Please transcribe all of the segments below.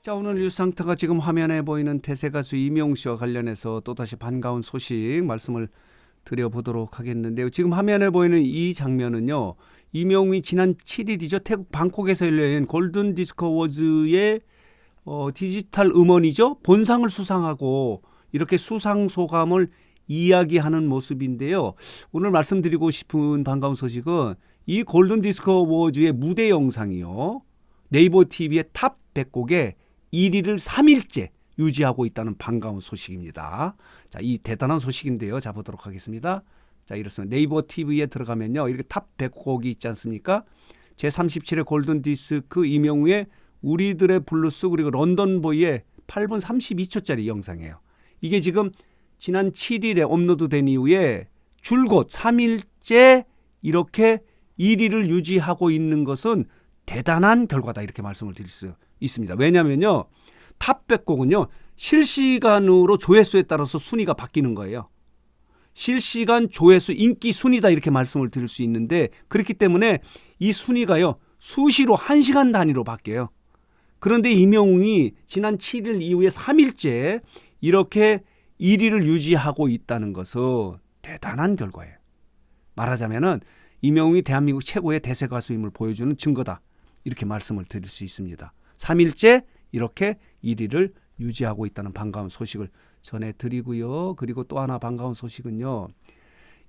자, 오늘 뉴스 상태가 지금 화면에 보이는 태세 가수 이명웅 씨와 관련해서 또다시 반가운 소식 말씀을 드려보도록 하겠는데요. 지금 화면에 보이는 이 장면은요, 이명웅이 지난 7일이죠. 태국 방콕에서 열린 골든 디스크 어워즈의 디지털 음원이죠. 본상을 수상하고 이렇게 수상 소감을 이야기하는 모습인데요. 오늘 말씀드리고 싶은 반가운 소식은 이 골든 디스크 어워즈의 무대 영상이요, 네이버 TV의 탑 100곡에 1위를 3일째 유지하고 있다는 반가운 소식입니다. 자, 이 대단한 소식인데요. 자, 보도록 하겠습니다. 자, 이렇습니다. 네이버 TV에 들어가면요, 이렇게 탑 100곡이 있지 않습니까? 제37회 골든 디스크 이명웅의 우리들의 블루스 그리고 런던보이의 8분 32초짜리 영상이에요. 이게 지금 지난 7일에 업로드된 이후에 줄곧 3일째 이렇게 1위를 유지하고 있는 것은 대단한 결과다, 이렇게 말씀을 드릴 수 있습니다. 왜냐하면요, 탑 100곡은요 실시간으로 조회수에 따라서 순위가 바뀌는 거예요. 실시간 조회수 인기 순위다, 이렇게 말씀을 드릴 수 있는데, 그렇기 때문에 이 순위가요 수시로 1시간 단위로 바뀌어요. 그런데 이명웅이 지난 7일 이후에 3일째 이렇게 1위를 유지하고 있다는 것은 대단한 결과예요. 말하자면은 이명웅이 대한민국 최고의 대세 가수임을 보여주는 증거다, 이렇게 말씀을 드릴 수 있습니다. 3일째 이렇게 1위를 유지하고 있다는 반가운 소식을 전해드리고요. 그리고 또 하나 반가운 소식은요,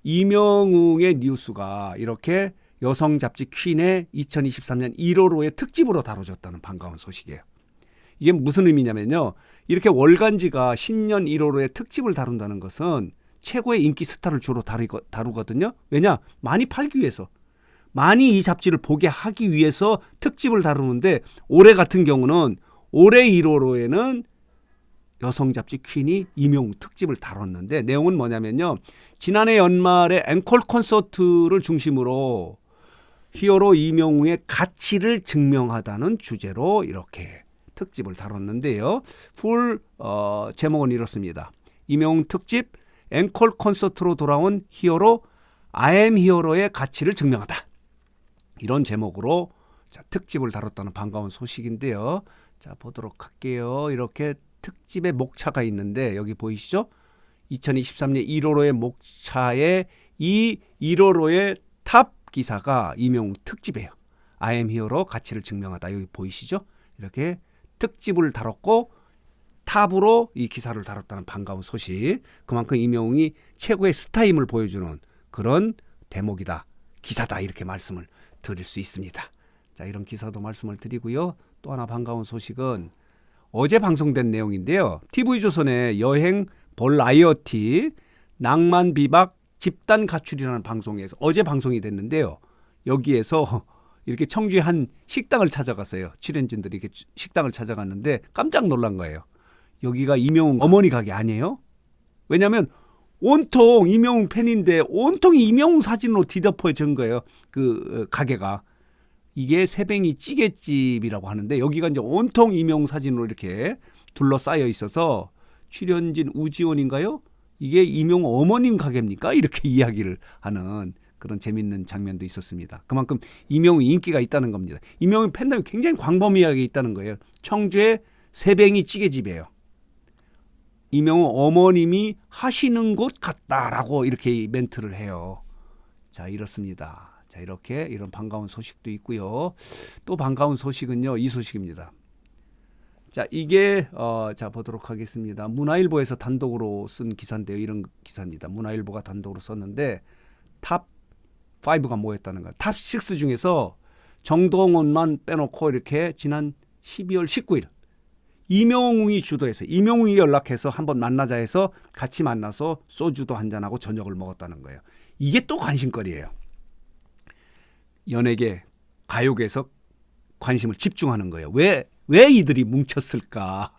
이명웅의 뉴스가 이렇게 여성 잡지 퀸의 2023년 1월호의 특집으로 다뤄졌다는 반가운 소식이에요. 이게 무슨 의미냐면요, 이렇게 월간지가 신년 1월호의 특집을 다룬다는 것은 최고의 인기 스타를 주로 다루거든요. 왜냐? 많이 팔기 위해서, 많이 이 잡지를 보게 하기 위해서 특집을 다루는데, 올해 같은 경우는 올해 1월호에는 여성 잡지 퀸이 이명웅 특집을 다뤘는데, 내용은 뭐냐면요, 지난해 연말에 앵콜 콘서트를 중심으로 히어로 이명웅의 가치를 증명하다는 주제로 이렇게 특집을 다뤘는데요. 풀 제목은 이렇습니다. 이명웅 특집 앵콜 콘서트로 돌아온 히어로 I am 히어로의 가치를 증명하다, 이런 제목으로 자, 특집을 다뤘다는 반가운 소식인데요. 자, 보도록 할게요. 이렇게 특집의 목차가 있는데, 여기 보이시죠? 2023년 1월호의 목차에 이 1월호의 탑 기사가 이명웅 특집이에요. I am 히어로 가치를 증명하다. 여기 보이시죠? 이렇게 특집을 다뤘고 탑으로 이 기사를 다뤘다는 반가운 소식. 그만큼 이명웅이 최고의 스타임을 보여주는 그런 대목이다, 기사다, 이렇게 말씀을 드릴 수 있습니다. 자, 이런 기사도 말씀을 드리고요. 또 하나 반가운 소식은 어제 방송된 내용인데요. TV조선의 여행 벌라이어티 낭만 비박 집단 가출이라는 방송에서 어제 방송이 됐는데요. 여기에서 이렇게 청주의 한 식당을 찾아갔어요. 출연진들이 이렇게 식당을 찾아갔는데 깜짝 놀란 거예요. 여기가 이명웅 어머니 가게 아니에요? 왜냐하면 온통 이명웅 팬인데 온통 이명웅 사진으로 뒤덮어진 거예요. 그 가게가. 이게 새뱅이 찌개집이라고 하는데, 여기가 이제 온통 이명웅 사진으로 이렇게 둘러싸여 있어서 출연진 우지원인가요? 이게 이명웅 어머님 가게입니까? 이렇게 이야기를 하는 그런 재밌는 장면도 있었습니다. 그만큼 이명웅 인기가 있다는 겁니다. 이명웅 팬덤이 굉장히 광범위하게 있다는 거예요. 청주의 새뱅이 찌개집이에요. 이명웅 어머님이 하시는 곳 같다라고 이렇게 멘트를 해요. 자, 이렇습니다. 자, 이렇게 이런 반가운 소식도 있고요. 또 반가운 소식은요, 이 소식입니다. 자, 이게 자, 보도록 하겠습니다. 문화일보에서 단독으로 쓴 기사인데요. 이런 기사입니다. 문화일보가 단독으로 썼는데 탑 5가 뭐였다는 거예요. 탑 6 중에서 정동원만 빼놓고 이렇게 지난 12월 19일 이명웅이 주도해서, 이명웅이 연락해서 한번 만나자 해서 같이 만나서 소주도 한잔하고 저녁을 먹었다는 거예요. 이게 또 관심거리예요. 연예계, 가요계에서 관심을 집중하는 거예요. 왜 이들이 뭉쳤을까?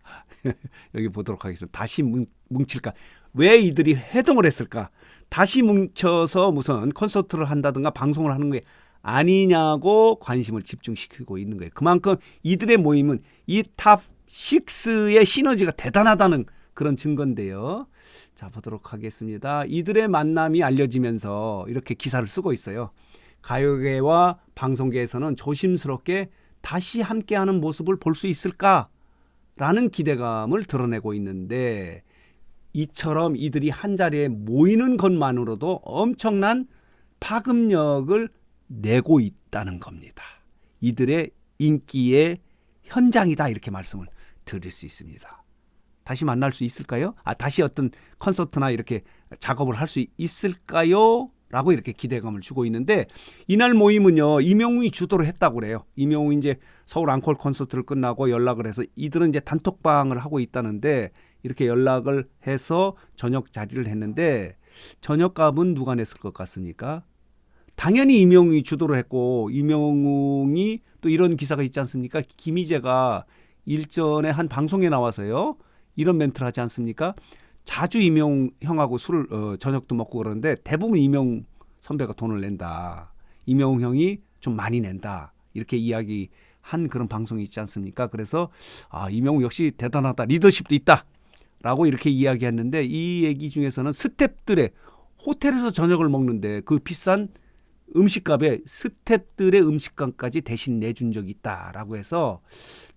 여기 보도록 하겠습니다. 다시 뭉칠까? 왜 이들이 회동을 했을까? 다시 뭉쳐서 무슨 콘서트를 한다든가 방송을 하는 게 아니냐고 관심을 집중시키고 있는 거예요. 그만큼 이들의 모임은 이 탑 6의 시너지가 대단하다는 그런 증거인데요. 자, 보도록 하겠습니다. 이들의 만남이 알려지면서 이렇게 기사를 쓰고 있어요. 가요계와 방송계에서는 조심스럽게 다시 함께하는 모습을 볼 수 있을까? 라는 기대감을 드러내고 있는데 이처럼 이들이 한자리에 모이는 것만으로도 엄청난 파급력을 내고 있다는 겁니다. 이들의 인기의 현장이다 이렇게 말씀을 드릴 수 있습니다. 다시 만날 수 있을까요? 다시 어떤 콘서트나 이렇게 작업을 할 수 있을까요? 라고 이렇게 기대감을 주고 있는데 이날 모임은요 이명웅이 주도를 했다고 그래요. 이명웅이 이제 서울 앙콜 콘서트를 끝나고 연락을 해서 이들은 이제 단톡방을 하고 있다는데 이렇게 연락을 해서 저녁 자리를 했는데 저녁값은 누가 냈을 것 같습니까? 당연히 이명웅이 주도를 했고 이명웅이 또 이런 기사가 있지 않습니까? 김희재가 일전에 한 방송에 나와서요 이런 멘트를 하지 않습니까? 자주 이명웅 형하고 술을 저녁도 먹고 그러는데 대부분 이명웅 선배가 돈을 낸다. 이명웅 형이 좀 많이 낸다. 이렇게 이야기한 그런 방송이 있지 않습니까? 그래서 이명웅 역시 대단하다. 리더십도 있다. 라고 이렇게 이야기했는데 이 얘기 중에서는 스태프들의 호텔에서 저녁을 먹는데 그 비싼 음식값에 스태프들의 음식값까지 대신 내준 적이 있다라고 해서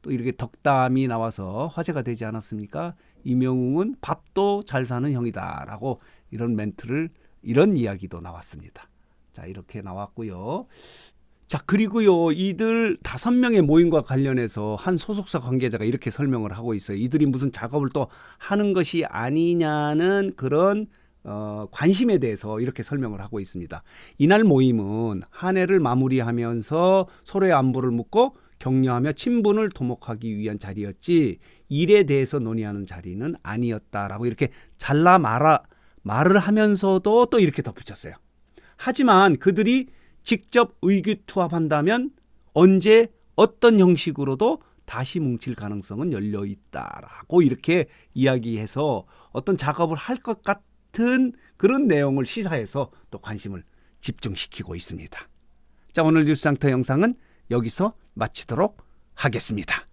또 이렇게 덕담이 나와서 화제가 되지 않았습니까? 이명웅은 밥도 잘 사는 형이다라고 이런 멘트를 이런 이야기도 나왔습니다. 자 이렇게 나왔고요. 자 그리고요 이들 5명의 모임과 관련해서 한 소속사 관계자가 이렇게 설명을 하고 있어요. 이들이 무슨 작업을 또 하는 것이 아니냐는 그런 관심에 대해서 이렇게 설명을 하고 있습니다. 이날 모임은 한 해를 마무리하면서 서로의 안부를 묻고 격려하며 친분을 도모하기 위한 자리였지 일에 대해서 논의하는 자리는 아니었다라고 이렇게 잘라 말을 하면서도 또 이렇게 덧붙였어요. 하지만 그들이 직접 의기투합한다면 언제 어떤 형식으로도 다시 뭉칠 가능성은 열려 있다라고 이렇게 이야기해서 어떤 작업을 할 것 같은 그런 내용을 시사해서 또 관심을 집중시키고 있습니다. 자, 오늘 뉴스상터 영상은 여기서 마치도록 하겠습니다.